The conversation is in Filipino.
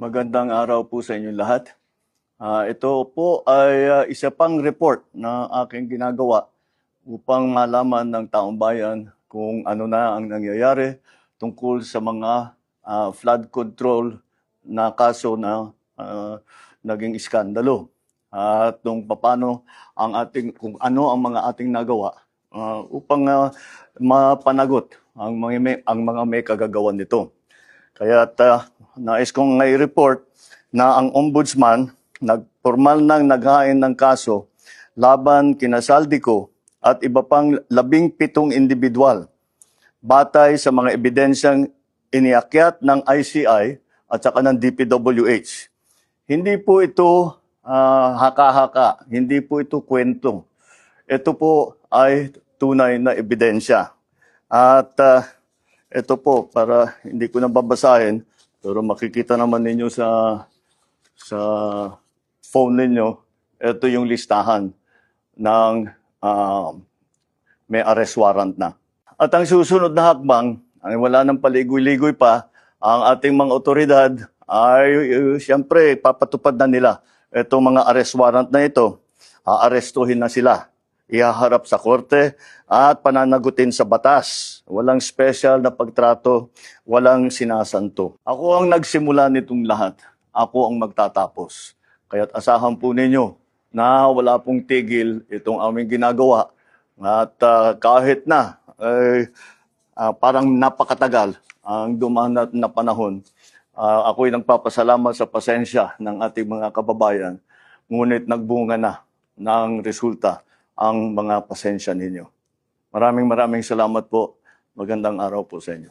Magandang araw po sa inyong lahat. Ito po ay isa pang report na aking ginagawa upang malaman ng taong bayan kung ano na ang nangyayari tungkol sa mga flood control na kaso na naging iskandalo. At kung ano ang mga ating nagawa upang mapanagot ang mga may kagagawan nito. Kaya nais kong i-report na ang ombudsman nagpormal nang naghain ng kaso laban kina Saldico at iba pang 17 individual batay sa mga ebidensyang iniakyat ng ICI at saka ng DPWH. Hindi po ito haka-haka, hindi po ito kwento. Ito po ay tunay na ebidensya. At ito po, para hindi ko na babasahin, pero makikita naman ninyo sa phone ninyo, ito yung listahan ng may arrest warrant na. At ang susunod na hakbang, ay wala nang paligoy-ligoy pa, ang ating mga otoridad ay siyempre papatupad na nila itong mga arrest warrant na ito. Aarestuhin na sila, ihaharap sa korte at pananagutin sa batas. Walang special na pagtrato, walang sinasanto. Ako ang nagsimula nitong lahat. Ako ang magtatapos. Kaya't asahan po ninyo na wala pong tigil itong aming ginagawa. At kahit na parang napakatagal ang dumaan na panahon, ako'y nagpapasalamat sa pasensya ng ating mga kababayan. Ngunit nagbunga na ng resulta ang mga pasensya ninyo. Maraming salamat po. Magandang araw po sa inyo.